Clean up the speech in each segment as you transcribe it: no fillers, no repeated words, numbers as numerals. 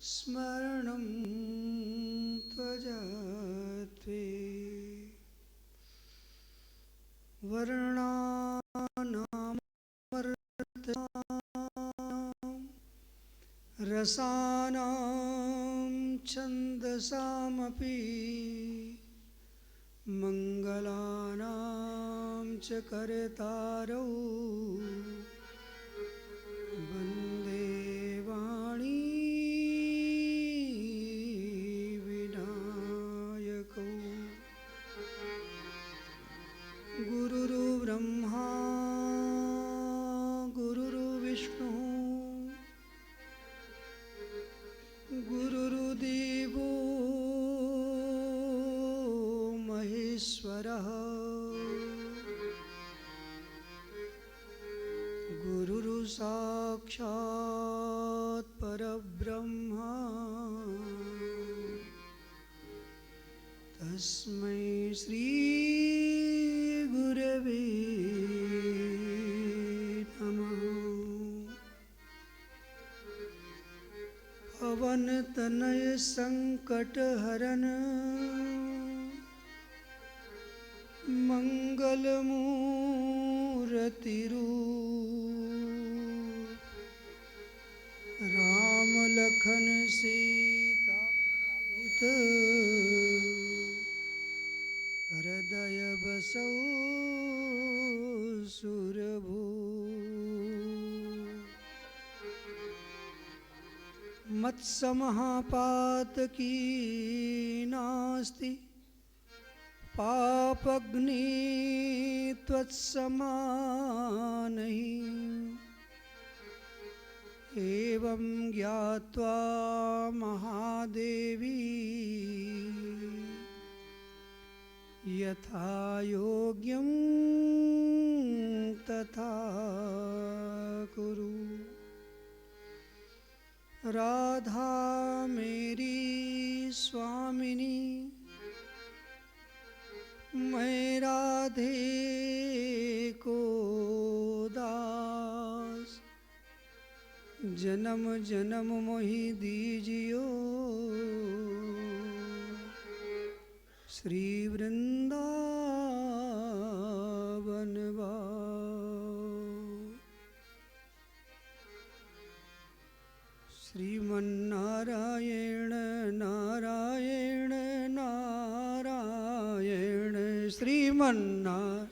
स्मरणं त्वजत्वे वर्णानामर्तां रसानां छन्दसामपि मङ्गलानां च कर्तारौ वन्दे वाणी विनायकौ। गुरुर्ब्रह्मा गुरुर्विष्णु गुरुर्देवो महेश्वरः गुरुर्साक्षात् परब्रह्म तस्मै श्री गुरवे नमः। पवन तनय संकट हरन मंगल मूर्ति रूप राम लखन सीता हृदय बसौ सुरभू। मत्समहापातकी नास्ति पापग्नि त्वत्समानहि। एवं ज्ञात्वा महादेवी यथा योग्यं तथा कुरु। राधा मेरी स्वामिनी मैं राधे को दास। जन्म जन्म मोहि दीजियो श्री वृंदावन वास। श्रीमन्नारायण नारायण नारायण श्रीमन्नारायण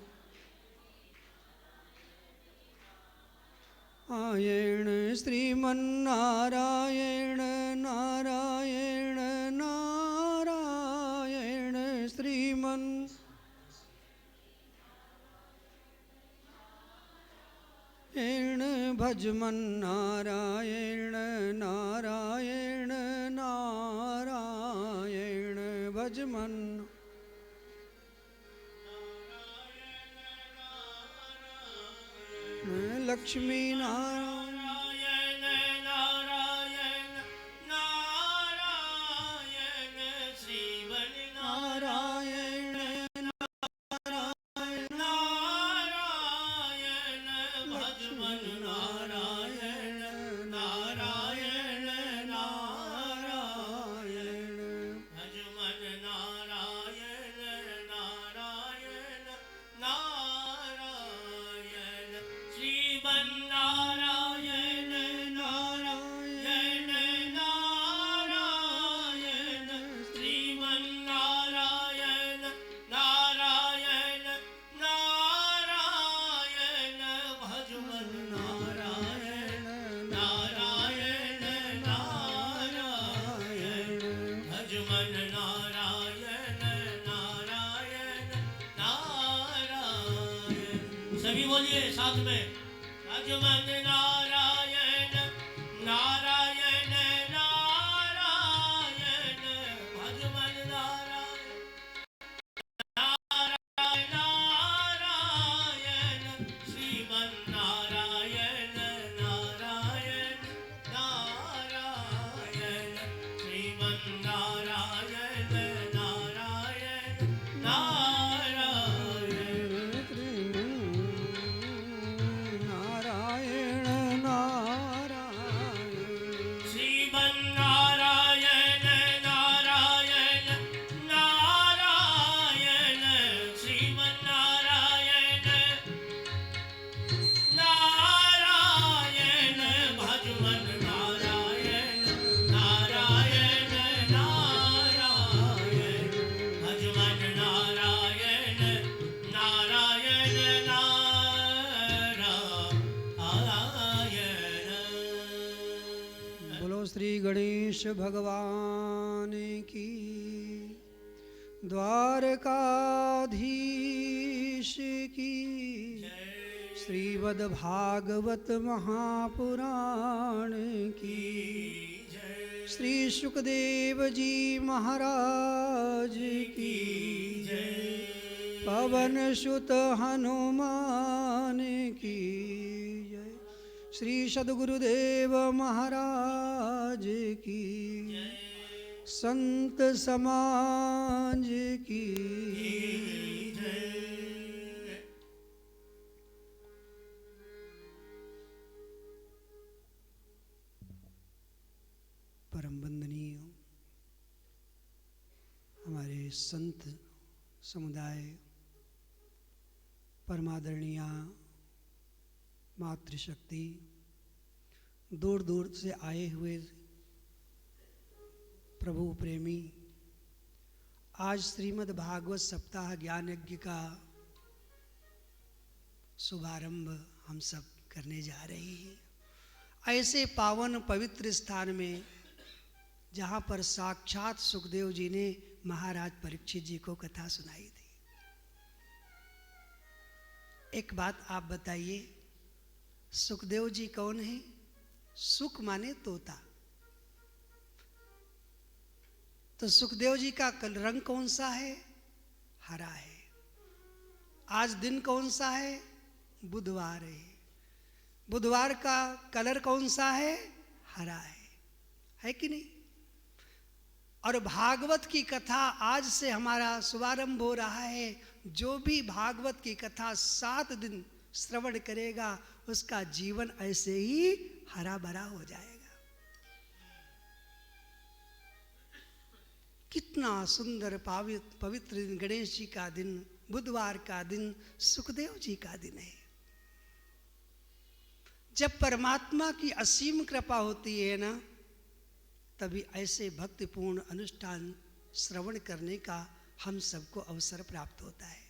श्रीमन्नारायण नारायण नारायण श्रीमन्नारायण भजमन्नारायण नारायण नारायण भजमन्। लक्ष्मी नारायण नारायण नारायण श्रीवन नारायण नारायण नारायण भजमन नारायण नारायण नारायण भजमन नारायण नारायण नारायण श्रीमन्नारायण नारायण नारायण श्रीमन्नारायण नारायण नारायण भजमन नारायण नारायण नारायण भजमन नारायण नारायण नारायण। सभी बोलिए साथ में भजमन नारायण नारायण नारायण भजमन नारायण नारायण नारायण श्रीमन्नारायण नारायण नारायण श्रीमन्नारायण नारायण नारायण नारायण श्री गणेश भगवान की, द्वारकाधीश की, श्रीमद्भागवत महापुराण की, श्री सुखदेव जी महाराज की, पवन सुत हनुमान की जय, श्री सद्गुरुदेव महाराज की, संत समाज की जय। परम वंदनीय हमारे संत समुदाय, परमादरणीय मातृशक्ति, दूर दूर से आए हुए प्रभु प्रेमी, आज श्रीमद् भागवत सप्ताह ज्ञान यज्ञ का शुभारंभ हम सब करने जा रहे हैं। ऐसे पावन पवित्र स्थान में जहाँ पर साक्षात सुखदेव जी ने महाराज परीक्षित जी को कथा सुनाई थी। एक बात आप बताइए, सुखदेव जी कौन है? सुख माने तोता। तो सुखदेव जी का रंग कौन सा है? हरा है। आज दिन कौन सा है? बुधवार है। बुधवार का कलर कौन सा है? हरा है कि नहीं? और भागवत की कथा आज से हमारा शुभारंभ हो रहा है। जो भी भागवत की कथा 7 दिन श्रवण करेगा उसका जीवन ऐसे ही हरा भरा हो जाएगा। कितना सुंदर पवित्र दिन, गणेश जी का दिन, बुधवार का दिन, सुखदेव जी का दिन है। जब परमात्मा की असीम कृपा होती है ना, तभी ऐसे भक्तिपूर्ण अनुष्ठान श्रवण करने का हम सबको अवसर प्राप्त होता है।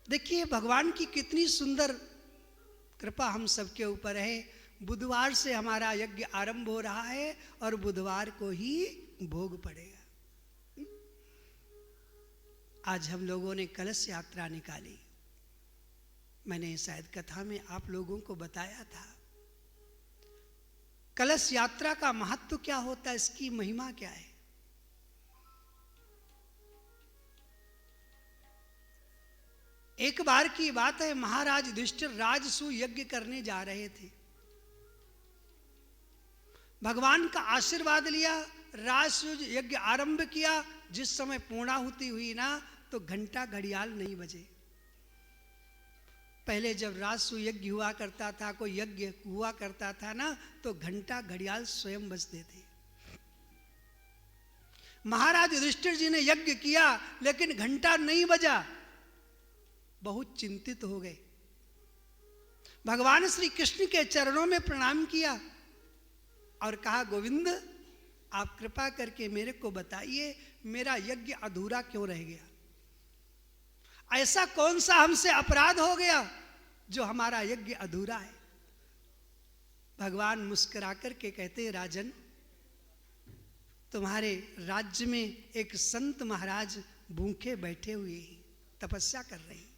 देखिए भगवान की कितनी सुंदर कृपा हम सबके ऊपर है। बुधवार से हमारा यज्ञ आरंभ हो रहा है और बुधवार को ही भोग पड़ेगा। आज हम लोगों ने कलश यात्रा निकाली। मैंने शायद कथा में आप लोगों को बताया था कलश यात्रा का महत्व क्या होता है, इसकी महिमा क्या है। एक बार की बात है, महाराज युधिष्ठिर राजसूय यज्ञ करने जा रहे थे। भगवान का आशीर्वाद लिया, राजसूय यज्ञ आरंभ किया। जिस समय पूर्णाहुति हुई ना, तो घंटा घड़ियाल नहीं बजे। पहले जब राजसूय यज्ञ हुआ करता था, कोई यज्ञ हुआ करता था ना, तो घंटा घड़ियाल स्वयं बजते थे। महाराज युधिष्ठिर जी ने यज्ञ किया लेकिन घंटा नहीं बजा। बहुत चिंतित हो गए। भगवान श्री कृष्ण के चरणों में प्रणाम किया और कहा, गोविंद आप कृपा करके मेरे को बताइए, मेरा यज्ञ अधूरा क्यों रह गया? ऐसा कौन सा हमसे अपराध हो गया जो हमारा यज्ञ अधूरा है? भगवान मुस्कुरा करके कहते, राजन तुम्हारे राज्य में एक संत महाराज भूखे बैठे हुए हैं, तपस्या कर रहे हैं।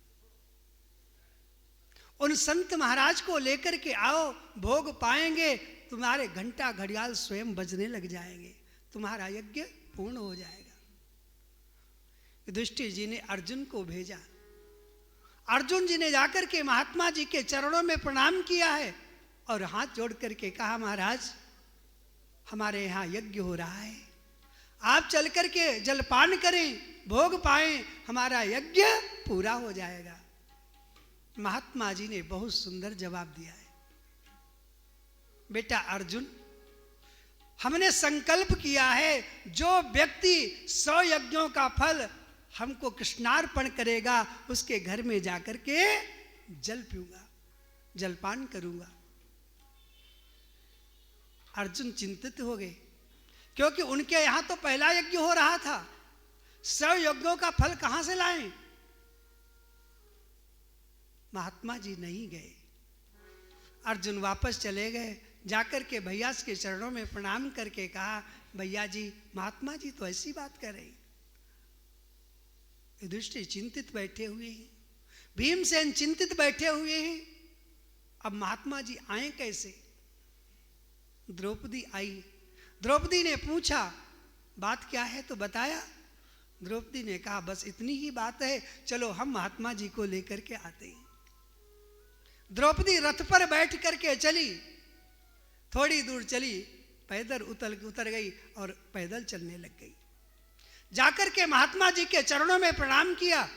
उन संत महाराज को लेकर के आओ, भोग पाएंगे, तुम्हारे घंटा घड़ियाल स्वयं बजने लग जाएंगे, तुम्हारा यज्ञ पूर्ण हो जाएगा। युधिष्ठिर जी ने अर्जुन को भेजा। अर्जुन जी ने जाकर के महात्मा जी के चरणों में प्रणाम किया है और हाथ जोड़ करके कहा, महाराज हमारे यहाँ यज्ञ हो रहा है, आप चल करके जलपान करें, भोग पाएं, हमारा यज्ञ पूरा हो जाएगा। महात्मा जी ने बहुत सुंदर जवाब दिया है, बेटा अर्जुन, हमने संकल्प किया है जो व्यक्ति 100 यज्ञों का फल हमको कृष्णार्पण करेगा, उसके घर में जाकर के जल पीऊंगा, जलपान करूंगा। अर्जुन चिंतित हो गए क्योंकि उनके यहां तो पहला यज्ञ हो रहा था। 100 यज्ञों का फल कहां से लाएं? महात्मा जी नहीं गए। अर्जुन वापस चले गए। जाकर के भैया के चरणों में प्रणाम करके कहा, भैया जी, महात्मा जी तो ऐसी बात कर रही। युधिष्ठिर चिंतित बैठे हुए हैं, भीमसेन चिंतित बैठे हुए हैं, अब महात्मा जी आए कैसे? द्रौपदी आई। द्रौपदी ने पूछा, बात क्या है? तो बताया। द्रौपदी ने कहा, बस इतनी ही बात है, चलो हम महात्मा जी को लेकर के आते हैं। द्रौपदी रथ पर बैठ करके चली, थोड़ी दूर चली, पैदल उतर गई और पैदल चलने लग गई। जाकर के महात्मा जी के चरणों में प्रणाम किया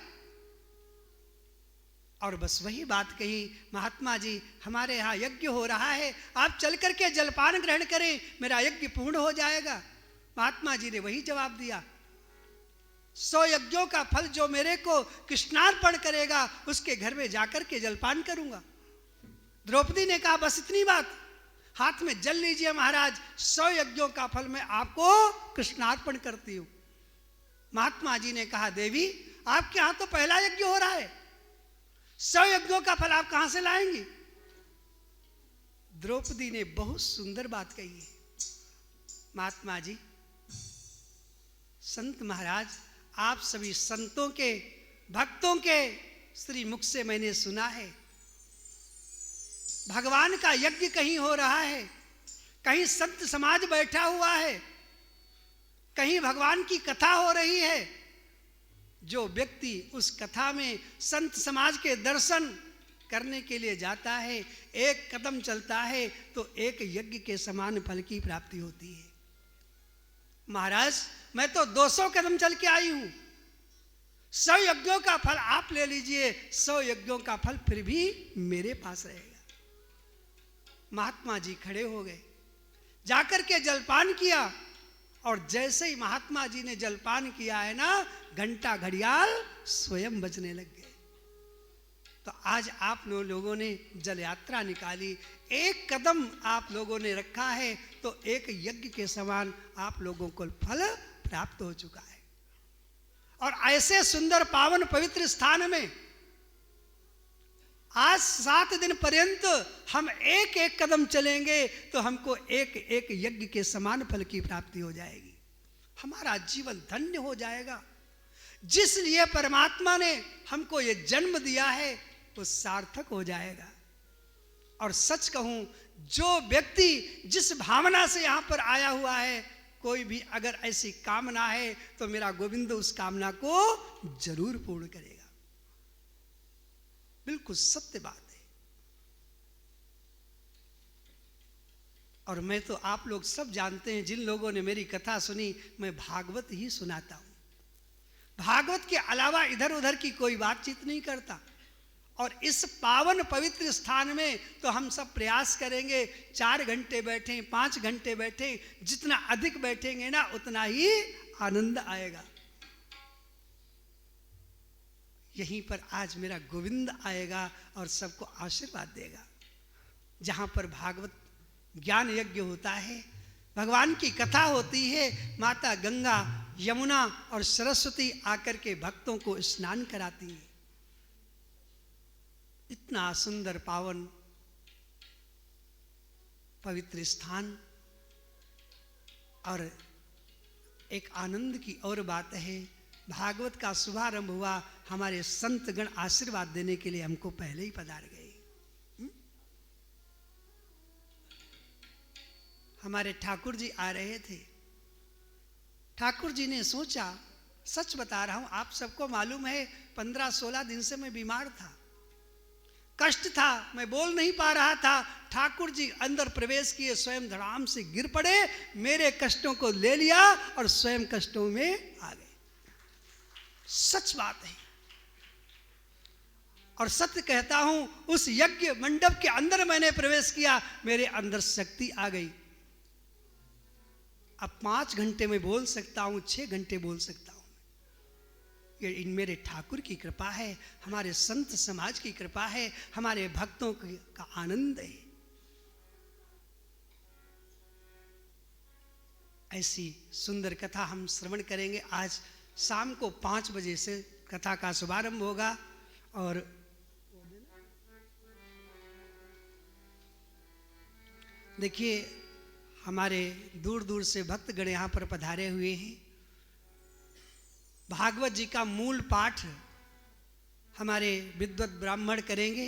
और बस वही बात कही, महात्मा जी, हमारे यहाँ यज्ञ हो रहा है, आप चल करके जलपान ग्रहण करें, मेरा यज्ञ पूर्ण हो जाएगा। महात्मा जी ने वही जवाब दिया, 100 यज्ञों का फल जो मेरे को कृष्णार्पण करेगा, उसके घर में जाकर के जलपान करूंगा। द्रौपदी ने कहा, बस इतनी बात, हाथ में जल लीजिए महाराज, 100 यज्ञों का फल मैं आपको कृष्णार्पण करती हूं। महात्मा जी ने कहा, देवी, आपके यहां तो पहला यज्ञ हो रहा है, 100 यज्ञों का फल आप कहां से लाएंगी? द्रौपदी ने बहुत सुंदर बात कही है, महात्मा जी, संत महाराज, आप सभी संतों के, भक्तों के श्री मुख से मैंने सुना है, भगवान का यज्ञ कहीं हो रहा है, कहीं संत समाज बैठा हुआ है, कहीं भगवान की कथा हो रही है। जो व्यक्ति उस कथा में संत समाज के दर्शन करने के लिए जाता है, एक कदम चलता है तो एक यज्ञ के समान फल की प्राप्ति होती है। महाराज, मैं तो 200 कदम चल के आई हूं, 100 यज्ञों का फल आप ले लीजिए, 100 यज्ञों का फल फिर भी मेरे पास रहेगा। महात्मा जी खड़े हो गए, जाकर के जलपान किया और जैसे ही महात्मा जी ने जलपान किया है ना, घंटा घड़ियाल स्वयं बजने लग गए। तो आज आप लोगों ने जल यात्रा निकाली, एक कदम आप लोगों ने रखा है तो एक यज्ञ के समान आप लोगों को फल प्राप्त हो चुका है। और ऐसे सुंदर पावन पवित्र स्थान में आज 7 दिन पर्यंत हम एक एक कदम चलेंगे तो हमको एक एक यज्ञ के समान फल की प्राप्ति हो जाएगी, हमारा जीवन धन्य हो जाएगा। जिस लिए परमात्मा ने हमको ये जन्म दिया है वो सार्थक हो जाएगा। और सच कहूं, जो व्यक्ति जिस भावना से यहां पर आया हुआ है, कोई भी अगर ऐसी कामना है तो मेरा गोविंद उस कामना को जरूर पूर्ण करेगा। बिल्कुल सत्य बात है। और मैं तो आप लोग सब जानते हैं, जिन लोगों ने मेरी कथा सुनी, मैं भागवत ही सुनाता हूं, भागवत के अलावा इधर उधर की कोई बातचीत नहीं करता। और इस पावन पवित्र स्थान में तो हम सब प्रयास करेंगे 4 घंटे बैठें, 5 घंटे बैठें, जितना अधिक बैठेंगे ना उतना ही आनंद आएगा। यहीं पर आज मेरा गोविंद आएगा और सबको आशीर्वाद देगा। जहां पर भागवत ज्ञान यज्ञ होता है, भगवान की कथा होती है, माता गंगा, यमुना और सरस्वती आकर के भक्तों को स्नान कराती है। इतना सुंदर पावन पवित्र स्थान। और एक आनंद की और बात है, भागवत का शुभारंभ हुआ, हमारे संत गण आशीर्वाद देने के लिए हमको पहले ही पधार गए। हमारे ठाकुर जी आ रहे थे। ठाकुर जी ने सोचा, सच बता रहा हूं, आप सबको मालूम है 15-16 दिन से मैं बीमार था, कष्ट था, मैं बोल नहीं पा रहा था। ठाकुर जी अंदर प्रवेश किए, स्वयं धड़ाम से गिर पड़े, मेरे कष्टों को ले लिया और स्वयं कष्टों में आ गए। सच बात है। और सत्य कहता हूं, उस यज्ञ मंडप के अंदर मैंने प्रवेश किया, मेरे अंदर शक्ति आ गई। अब 5 घंटे में बोल सकता हूं, 6 घंटे बोल सकता हूं। ये इन मेरे ठाकुर की कृपा है, हमारे संत समाज की कृपा है, हमारे भक्तों का आनंद है। ऐसी सुंदर कथा हम श्रवण करेंगे। आज शाम को 5 बजे से कथा का शुभारंभ होगा और देखिए, हमारे दूर दूर से भक्तगण यहाँ पर पधारे हुए हैं। भागवत जी का मूल पाठ हमारे विद्वत ब्राह्मण करेंगे।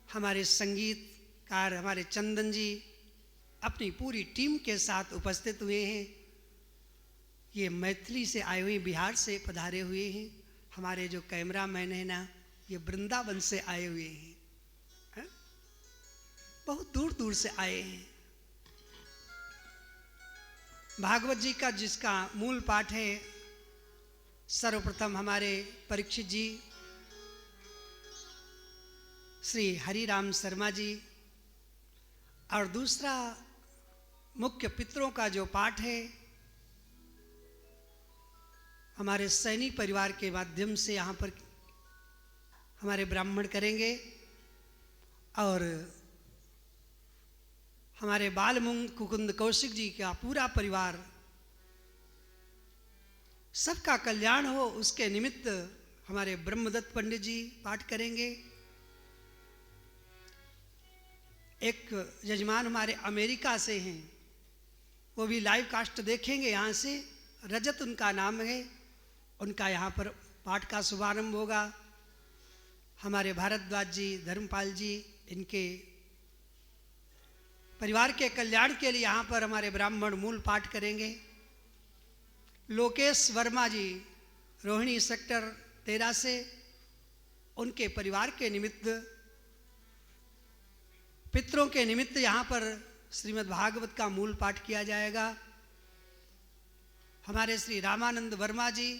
हमारे संगीतकार हमारे चंदन जी अपनी पूरी टीम के साथ उपस्थित हुए हैं। ये मैथिली से आए हुए, बिहार से पधारे हुए हैं। हमारे जो कैमरामैन है ना, ये वृंदावन से आए हुए हैं, बहुत दूर दूर से आए हैं। भागवत जी का जिसका मूल पाठ है, सर्वप्रथम हमारे परीक्षित जी श्री हरिराम शर्मा जी, और दूसरा मुख्य पितरों का जो पाठ है हमारे सैनी परिवार के माध्यम से यहाँ पर हमारे ब्राह्मण करेंगे। और हमारे बाल मुकुंद कौशिक जी का पूरा परिवार, सबका कल्याण हो उसके निमित्त हमारे ब्रह्मदत्त पंडित जी पाठ करेंगे। एक यजमान हमारे अमेरिका से हैं, वो भी लाइव कास्ट देखेंगे यहाँ से, रजत उनका नाम है, उनका यहाँ पर पाठ का शुभारंभ होगा। हमारे भारद्वाज जी, धर्मपाल जी, इनके परिवार के कल्याण के लिए यहाँ पर हमारे ब्राह्मण मूल पाठ करेंगे। लोकेश वर्मा जी रोहिणी सेक्टर 13 से, उनके परिवार के निमित्त, पितरों के निमित्त यहाँ पर श्रीमद् भागवत का मूल पाठ किया जाएगा। हमारे श्री रामानंद वर्मा जी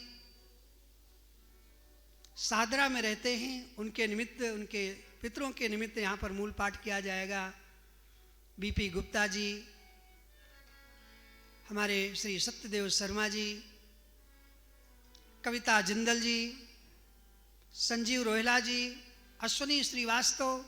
सादरा में रहते हैं, उनके निमित्त, उनके पितरों के निमित्त यहाँ पर मूल पाठ किया जाएगा। बीपी गुप्ता जी, हमारे श्री सत्यदेव शर्मा जी, कविता जिंदल जी, संजीव रोहिला जी, अश्वनी श्रीवास्तव,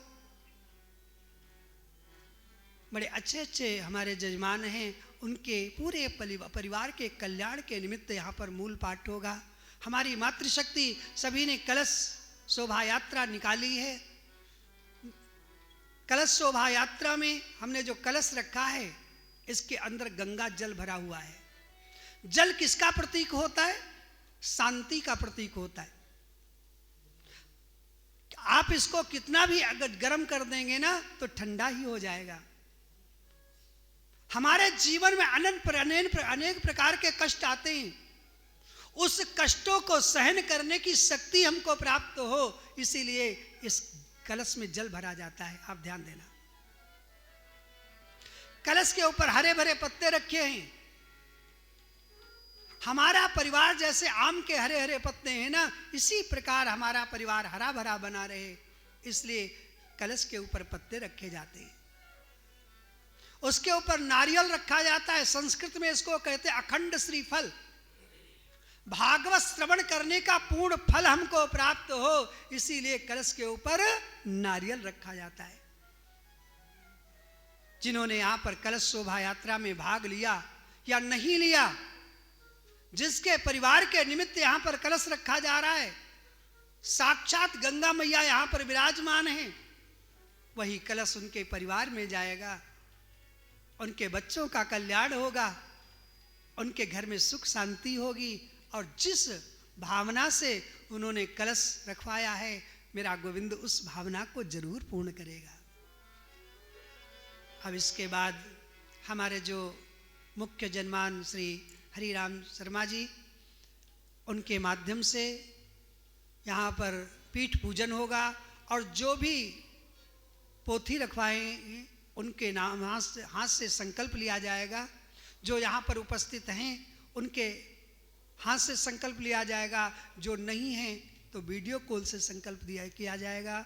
बड़े अच्छे अच्छे हमारे जजमान हैं। उनके पूरे परिवार के कल्याण के निमित्त यहाँ पर मूल पाठ होगा। हमारी मातृशक्ति सभी ने कलश शोभा यात्रा निकाली है। कलश शोभा यात्रा में हमने जो कलश रखा है, इसके अंदर गंगा जल भरा हुआ है। जल किसका प्रतीक होता है? शांति का प्रतीक होता है। आप इसको कितना भी अगर गर्म कर देंगे ना तो ठंडा ही हो जाएगा। हमारे जीवन में अनेक प्रकार के कष्ट आते हैं, उस कष्टों को सहन करने की शक्ति हमको प्राप्त हो, इसीलिए इस कलश में जल भरा जाता है। आप ध्यान देना, कलश के ऊपर हरे भरे पत्ते रखे हैं। हमारा परिवार जैसे आम के हरे हरे पत्ते हैं ना, इसी प्रकार हमारा परिवार हरा भरा बना रहे, इसलिए कलश के ऊपर पत्ते रखे जाते हैं। उसके ऊपर नारियल रखा जाता है। संस्कृत में इसको कहते हैं अखंड श्रीफल। भागवत श्रवण करने का पूर्ण फल हमको प्राप्त हो, इसीलिए कलश के ऊपर नारियल रखा जाता है। जिन्होंने यहां पर कलश शोभा यात्रा में भाग लिया या नहीं लिया, जिसके परिवार के निमित्त यहां पर कलश रखा जा रहा है, साक्षात गंगा मैया यहां पर विराजमान है, वही कलश उनके परिवार में जाएगा, उनके बच्चों का कल्याण होगा, उनके घर में सुख शांति होगी। और जिस भावना से उन्होंने कलश रखवाया है, मेरा गोविंद उस भावना को जरूर पूर्ण करेगा। अब इसके बाद हमारे जो मुख्य जजमान श्री हरिराम शर्मा जी, उनके माध्यम से यहाँ पर पीठ पूजन होगा। और जो भी पोथी रखवाए उनके नाम हाथ से संकल्प लिया जाएगा। जो यहाँ पर उपस्थित हैं उनके हाथ से संकल्प लिया जाएगा, जो नहीं है तो वीडियो कॉल से संकल्प किया जाएगा।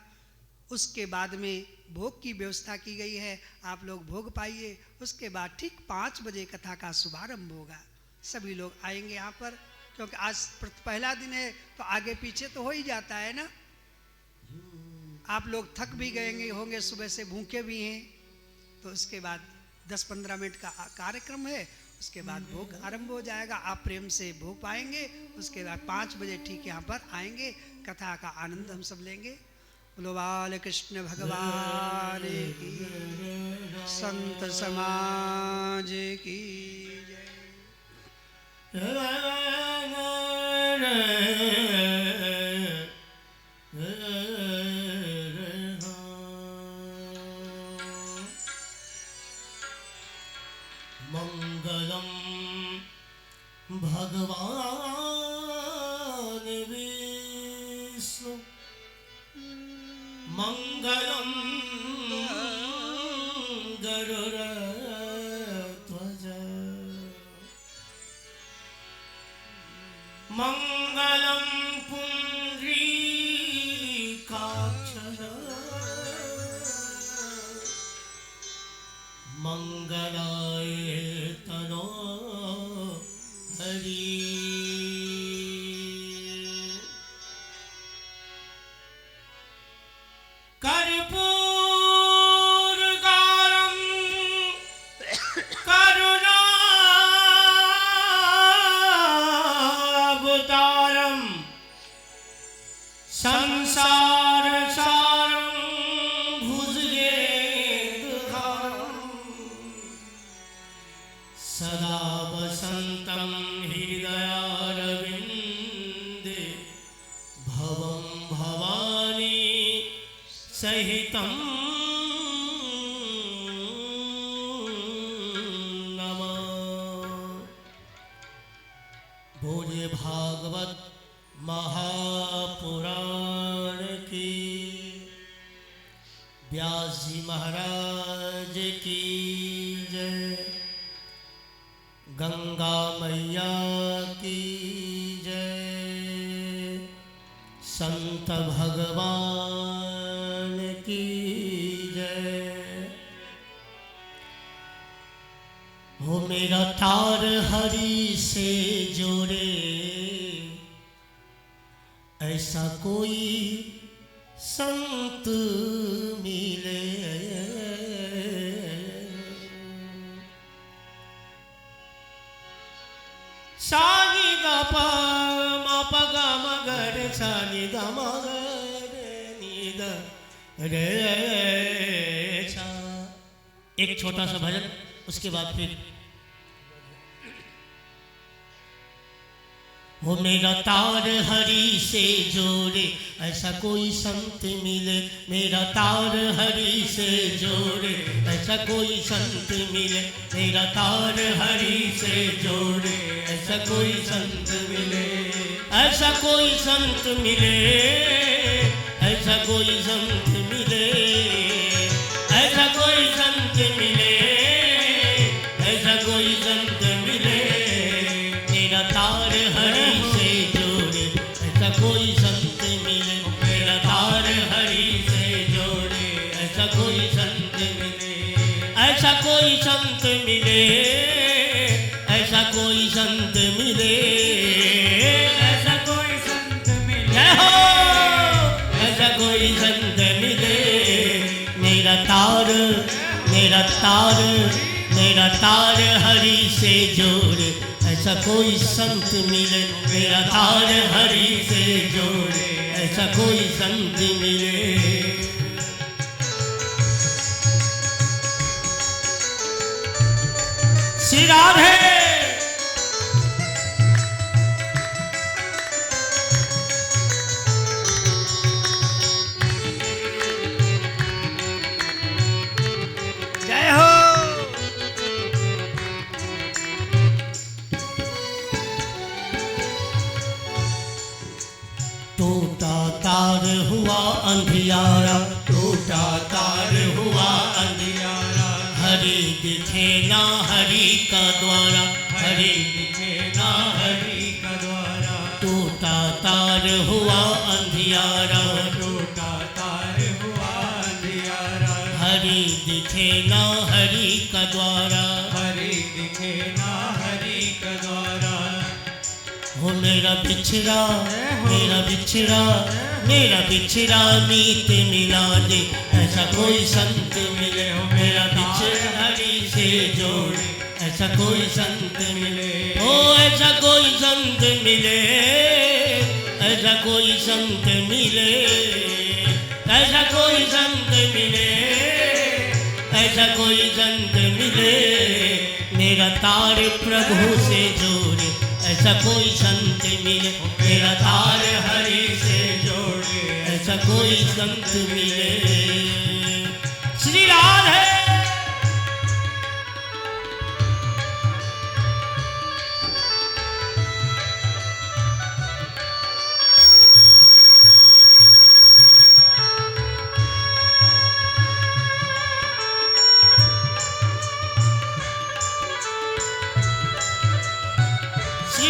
उसके बाद में भोग की व्यवस्था की गई है, आप लोग भोग पाइए। उसके बाद ठीक 5 बजे कथा का शुभारंभ होगा। सभी लोग आएंगे यहाँ पर, क्योंकि आज पहला दिन है तो आगे पीछे तो हो ही जाता है ना। आप लोग थक भी गए होंगे, सुबह से भूखे भी हैं, तो उसके बाद 10-15 मिनट का कार्यक्रम है, उसके बाद भोग आरंभ हो जाएगा। आप प्रेम से भोग पाएंगे। उसके बाद 5 बजे ठीक यहाँ पर आएंगे, कथा का आनंद हम सब लेंगे। बोलो बाल कृष्ण भगवान की। संत समाज की मंगलम भगवान विष्णु मंगलम गरुड़ध्वज मंगलम पुंडरीकाक्ष मंगलाय तनो हरि कर्पूरगारं करुणावतारं संसारसारं सदा वसन्तं हृदयारविन्दे भवं भवानी सहितं नमः। बोले भागवत महापुराण की, व्यास जी महाराज की जय, गंगा मैया की जय, संत भगवान की जय। हो मेरा तार हरि से जोड़े, ऐसा कोई संत मिले। सानी गा पा मा पा गा मा गा रे, सानी गा मा गा रे नी गा रे सा। एक छोटा सा भजन, उसके बाद फिर वो मेरा तार हरि से जोड़े, ऐसा कोई संत मिले। मेरा तार हरि से जोड़े, ऐसा कोई संत मिले। मेरा तार हरि से जोड़े, ऐसा कोई संत मिले। ऐसा कोई संत मिले, ऐसा कोई संत मिले। ऐसा कोई संत मिले, ऐसा कोई संत मिले। मेरा तार हरि से जोड़े, ऐसा कोई संत मिले। मेरा तार हरि से जोड़े, ऐसा कोई संत मिले। ऐसा कोई संत मिले, ऐसा कोई संत मिले। ऐसा कोई संत मिले, जय हो। ऐसा कोई संत मिले। मेरा तार, मेरा तार, मेरा तार हरि से जोड़े, ऐसा कोई संत मिले। मेरा तार हरि से जोड़े, ऐसा कोई संत मिले। श्री राधे। जय हो। टूटा तार हुआ अंधियारा, टूटा तार हुआ अंधियारा। हरि दिखे ना हरि का द्वारा, हरि दिखे ना हरि का द्वारा। टूटा तार हुआ अंधियारा, टूटा तार हुआ अंधियारा। हरि दिखे ना हरि का द्वारा, हरि दिखे ना हरि का द्वारा। हो मेरा बिछड़ा, मेरा बिछड़ा, मेरा बिछड़ा मीत मिला दे। ऐसा कोई संत मिले। हो मेरा बिछड़ा हरि से जोड़े, ऐसा कोई संत मिले। ओ ऐसा कोई संत मिले, ऐसा कोई संत मिले। ऐसा कोई संत मिले, ऐसा कोई संत मिले मेरा तार प्रभु से जोड़े, ऐसा कोई संत मिले मेरा तार हरि से जोड़े, ऐसा कोई संत मिले। श्री राधे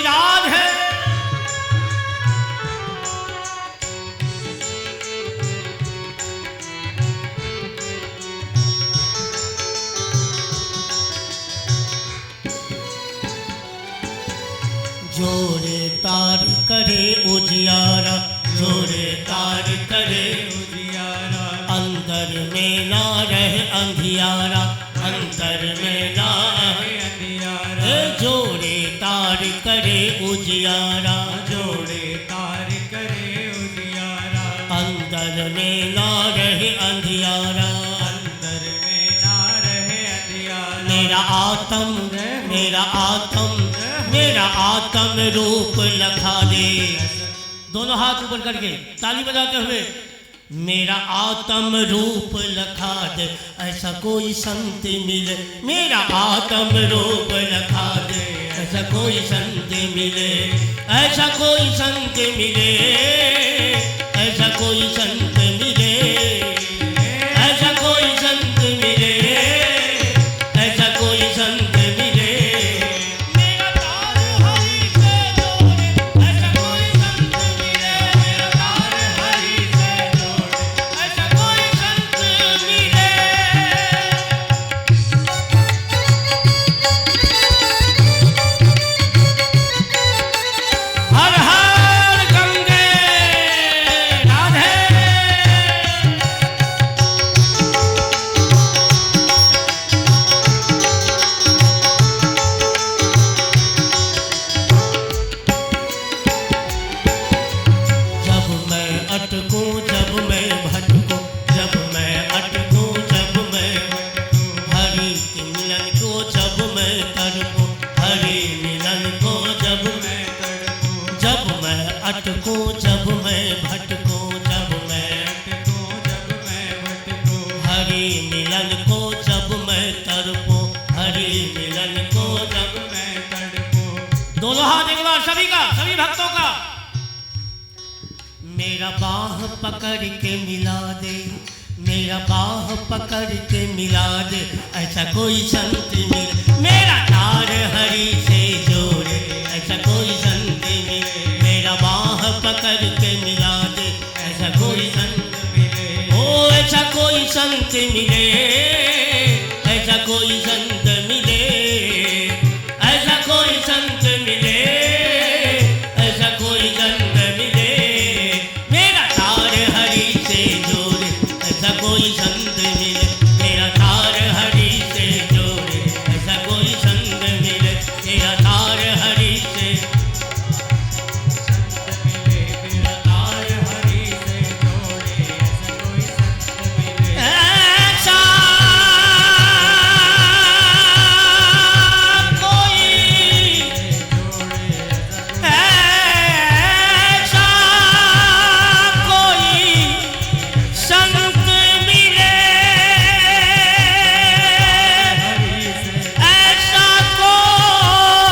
राधे जोड़े तार करे उजियारा, जोड़े तार करे उजियारा, अंदर में ना रहे अंधियारा, अंदर में ना रहे अंधियारा। जोड़े तार करे उजियारा, जोड़े तार करे उजियारा, अंदर में ना रहे अंधियारा, अंदर में ना रहे अंधियारा। मेरा आत्म मेरा आत्म मेरा आत्म रूप लखा दे, दोनों हाथ ऊपर करके ताली बजाते हुए, मेरा आत्म रूप लखा दे, ऐसा कोई संत मिले मेरा आत्म रूप लखा दे, ऐसा कोई संत मिले, ऐसा कोई संत मिले, ऐसा कोई संत मिले, ऐसा कोई संत मिले, ऐसा कोई संत मिले। मेरा तार हरि से जोड़े, ऐसा कोई संत मिले, मेरा तार हरि से जोड़े, ऐसा कोई संत मिले। हर हर गंगे राधे। जब मैं अटकूं जब मैं भटकूं, जब मैं अटकूं जब मैं भटकूं, हरि के मिलन को जब मैं तड़पूं, हरि मिलन को जब मैं तड़पूं, जब मैं अटकूं जब मैं भटकूं, जब मैं अटकूं जब मैं भटकूं, हरि मिलन को जब मैं तड़पूं, हरि मिलन को जब मैं तड़पूं। दोनों हाथ एक बार सभी का, सभी भक्तों का। मेरा बाह पकड़ के मिला दे, मेरा बाह पकड़ के मिला दे, ऐसा कोई संत मिले मेरा तार हरि से जोड़े, ऐसा कोई संत मिले मेरा बाह पकड़ के मिला दे, ऐसा कोई संत मिले। ओ ऐसा कोई संत मिले, ऐसा कोई संत मिले, ऐसा कोई संत मिले, ऐसा कोई संत मिले। मेरा तार हरि से जोड़े, ऐसा कोई संत मिले, मेरा तार हरि से जोड़े, ऐसा कोई संत मिले, मेरा तार हरि से संत मिले, मेरा तार हरि से जोड़े, ऐसा कोई संत मिले। ऐसा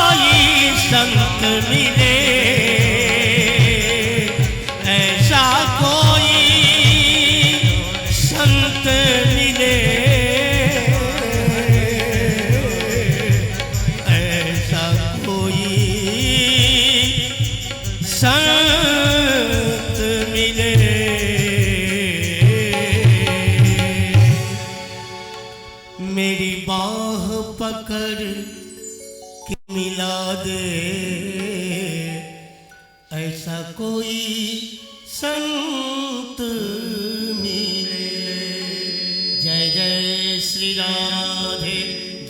पकड़ के मिला दे, ऐसा कोई संत मिले। जय जय श्री राधे,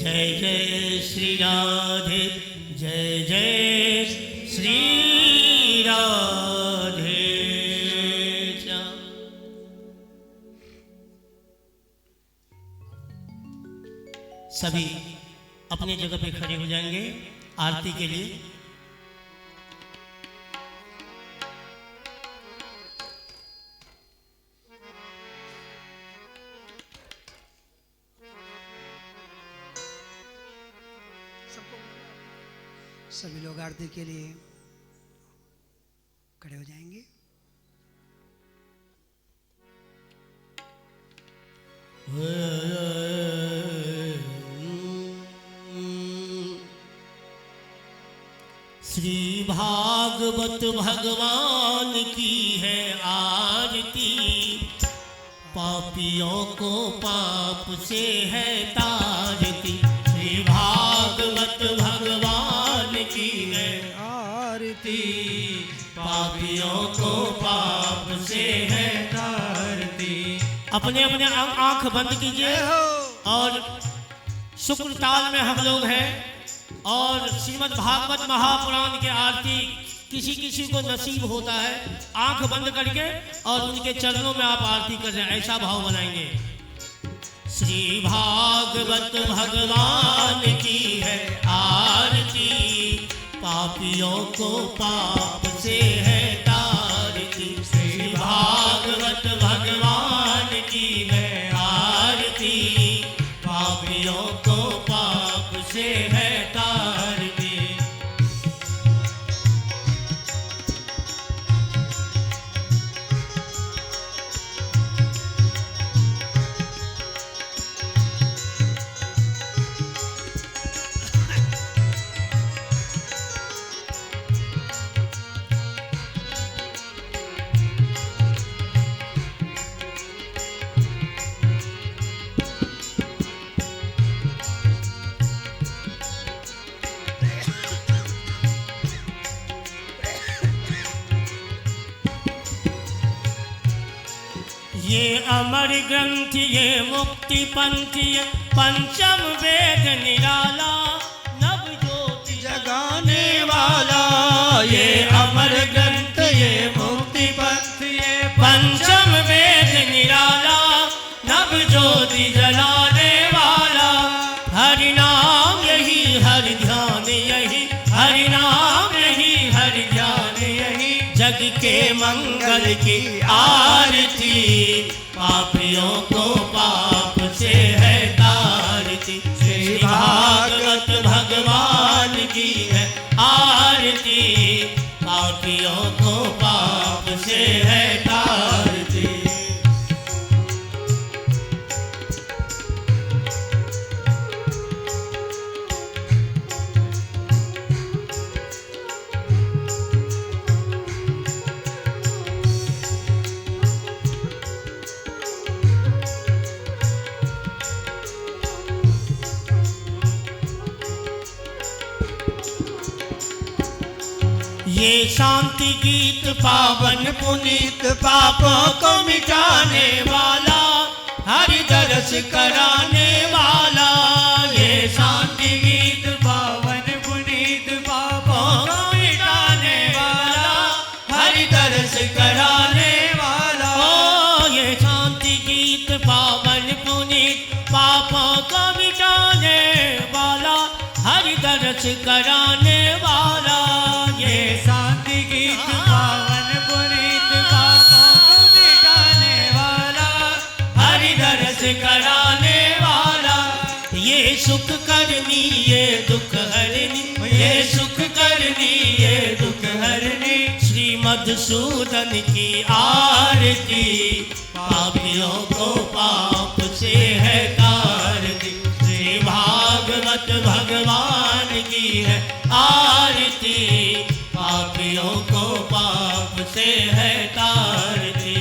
जय जय श्री राधे, जय जय श्री राधे श्याम। सभी अपनी जगह पे खड़े हो जाएंगे आरती के लिए। सभी लोग आरती के लिए खड़े हो जाएंगे। श्री भागवत भगवान की है आरती, पापियों को पाप से है तारती। श्री भागवत भगवान की है आरती, पापियों को पाप से है तारती। अपने अपने आंख बंद कीजिए और शुक्र ताल में हम लोग हैं और श्रीमद् भागवत महापुराण के आरती किसी किसी को नसीब होता है, आंख बंद करके और उनके चरणों में आप आरती कर रहे हैं, ऐसा भाव बनाएंगे। श्री भागवत भगवान की है आरती, पापियों को पाप से है तारती। श्री भागवत भगवान की है आरती, पापियों को पाप से है तारती। ये अमर ग्रंथ ये मुक्ति पंथ ये पंचम वेद निराला, नव ज्योति जगाने वाला। ये अमर ग्रंथ ये मुक्ति पंथ ये पंचम वेद निराला, नव ज्योति जलाने वाला। हरि नाम यही हरि ध्यान यही, हरि नाम यही हरि ध्यान यही, जग के मंगल की आरती, पापियों को पाप से है तारती। श्री भागवत भगवान की है आरती, पापियों को पाप से है तारती। ये शांति गीत पावन पुनीत, पापों को मिटाने वाला, हरि दरस कराने वाला। ये शांति गीत पावन पुनीत, पापों को मिटाने वाला, हरि दरस कराने वाला। ओ ये शांति गीत पावन पुनीत, पापों को मिटाने वाला, हरि दरस कराने वाला। ये शांति गीत पावन पुनीत, पापों को मिटाने वाला, हरि दरस कराने वाला। ये सुख करनी ये दुख हरनी, ये सुख करनी ये दुख हरनी, श्री मधुसूदन की आरती, पापियों को पाप से है तारती। श्री भागवत भगवान की है आरती, पापियों को पाप से है तारती।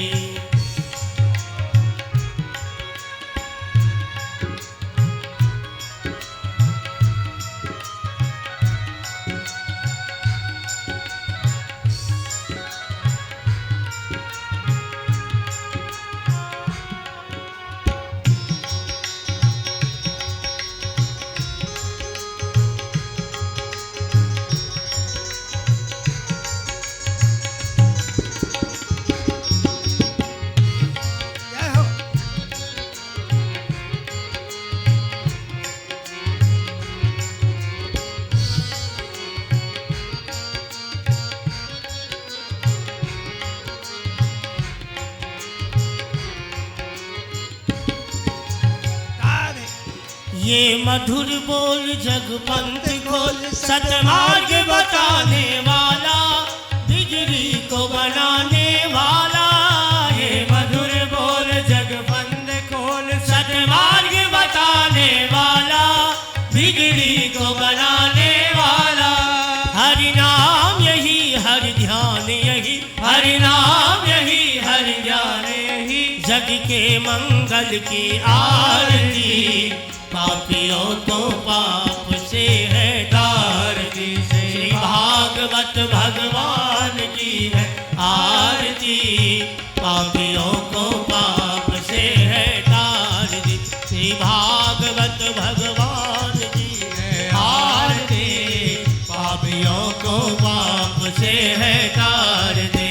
ये मधुर बोल जगपंथ खोल, सतमार्ग बताने वाला, बिगड़ी को बनाने वाला। ये मधुर बोल जगपंथ खोल, सतमार्ग बताने वाला, बिगड़ी को बनाने वाला। हरि नाम यही, हरि ध्यान यही, हरि नाम यही, हरि ध्यान यही, जग के मंगल की आरती। पापियों को पाप से है तारती, श्री भागवत भगवान की है आरती। पापियों को पाप से है तारती, श्री भागवत भगवान की है आरती। पापियों को पाप से है तारती।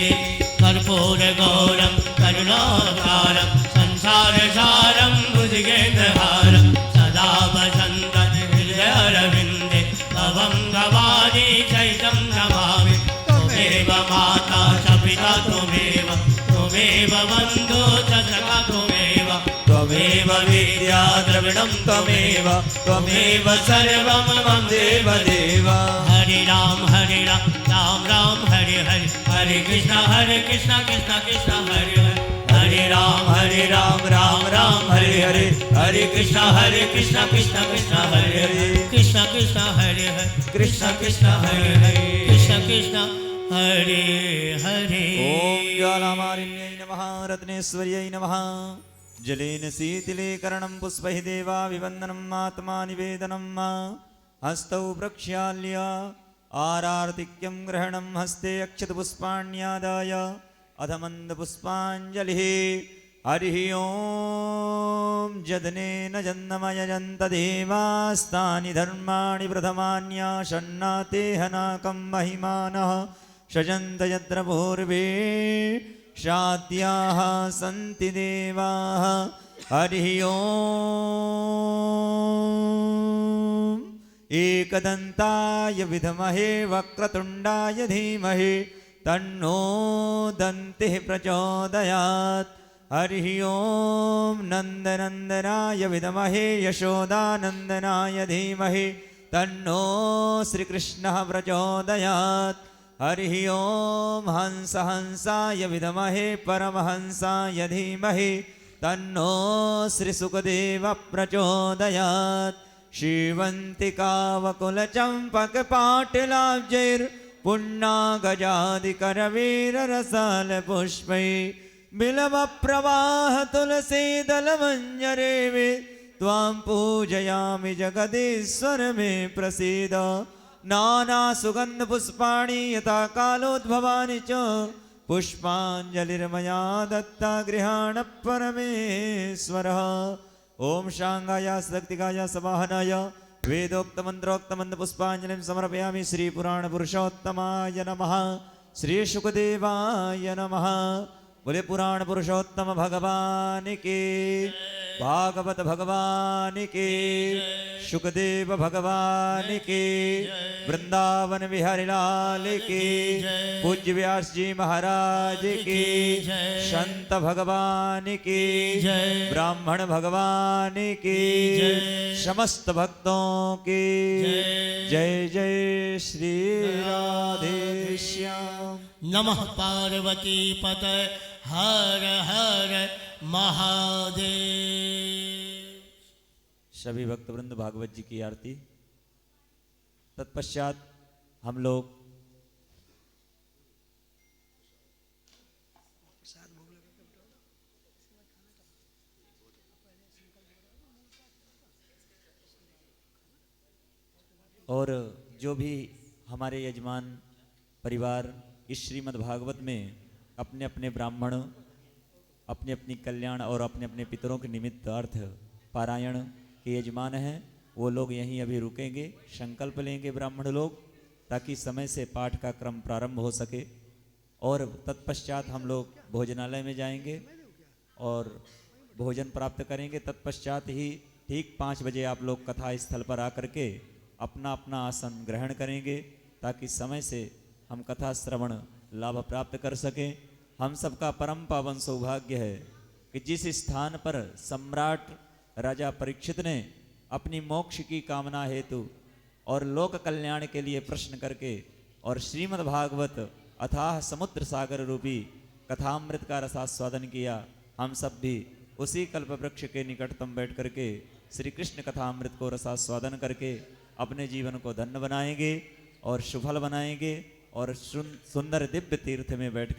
कर्पूर गौरम करुणाकारं, संसार सारं भुजगेन्द्रहारं, सदा वसन्तं हृदयारविन्दे, भवं भवानी चैतं नमामि। त्वमेव माता च पिता त्वमेव, त्वमेव बन्धु च सखा त्वमेव, त्वमेव विद्या द्रविणं त्वमेव, त्वमेव सर्वं मम देवदेव। हरे राम राम राम हरे हरे, हरे कृष्ण कृष्ण कृष्ण हरे हरे। हरे राम राम राम हरे हरे, हरे कृष्ण कृष्ण कृष्ण हरे हरे। कृष्ण कृष्ण हरे हरे, कृष्ण कृष्ण हरे हरे, कृष्ण कृष्ण हरे हरे। ओम ज्वालामालिन्यै नमः, रत्नेश्वर्यै नमः। जलेन शीतलीकरणं पुष्पैः देवा विवन्दनम्, आत्मा निवेदनम्। हस्तौ प्रक्षाल्य आरार्तिक्यं ग्रहणं, हस्ते अक्षतपुष्पाण्यादाय अधमन्दपुष्पाञ्जलिः। हरिः ओं। जदनेन जन्मयजन्त देवास्तानि धर्माणि प्रथमान्याशन्नाते हनाकं महिमानः, शजन्त यत्र पूर्वे शाद्याः सन्ति देवाः। हरिः ओं। एकदन्ताय विद्महे वक्रतुण्डाय धीमहि, तन्नो दन्तिः प्रचोदयात्। हरिः ओं। नन्दनन्दनाय विद्महे यशोदानन्दनाय धीमहि, तन्नो श्रीकृष्णः प्रचोदयात्। हरिः ओं। हंसहंसाय विद्महे परमहंसाय धीमहि, तन्नो श्रीसुखदेवः प्रचोदयात्। श्रीवन्तिकावकुलचम्पकपाटलाब्जैर्पुण्णागजादिकरवीररसालपुष्पैः, बिल्वप्रवाह तुलसीदलमञ्जरेवे, त्वां पूजयामि जगदीश्वर मे प्रसीद। नानासुगन्धपुष्पाणि यथा कालोद्भवानि च, पुष्पाञ्जलिर्मया दत्ता गृहाण परमेश्वरः। ओम शांगाय शक्तिकाय सवाहनाय वेदोक्तमन्त्रोक्तमन्त्रपुष्पाञ्जलिं समर्पयामि। श्री पुराण पुरुषोत्तमाय नमः, श्री शुकदेवाय नमः। बोले पुराण पुरुषोत्तम भगवान के, भागवत भगवान के, शुकदेव भगवान के, वृंदावन बिहारी लाल के, पूज्य व्यास जी महाराज के, संत भगवान के, ब्राह्मण भगवान के, समस्त भक्तों के जय जय श्री राधे श्याम। नमः पार्वती पतये हर हर महादेव। सभी भक्त वृंद भागवत जी की आरती। तत्पश्चात हम लोग और जो भी हमारे यजमान परिवार इस श्रीमद् भागवत में अपने अपने ब्राह्मण अपने अपनी कल्याण और अपने अपने पितरों के निमित्त अर्थ पारायण के यजमान हैं, वो लोग यहीं अभी रुकेंगे, संकल्प लेंगे ब्राह्मण लोग, ताकि समय से पाठ का क्रम प्रारंभ हो सके। और तत्पश्चात हम लोग भोजनालय में जाएंगे और भोजन प्राप्त करेंगे। तत्पश्चात ही ठीक 5 बजे आप लोग कथा स्थल पर आकर के अपना अपना आसन ग्रहण करेंगे, ताकि समय से हम कथा श्रवण लाभ प्राप्त कर सकें। हम सबका परम पावन सौभाग्य है कि जिस स्थान पर सम्राट राजा परीक्षित ने अपनी मोक्ष की कामना हेतु और लोक कल्याण के लिए प्रश्न करके और श्रीमद् भागवत अथाह समुद्र सागर रूपी कथामृत का रसास्वादन किया, हम सब भी उसी कल्प वृक्ष के निकटतम बैठ करके श्री कृष्ण कथामृत को रसास्वादन करके अपने जीवन को धन्य बनाएंगे और सुफल बनाएंगे और सुंदर दिव्य तीर्थ में बैठ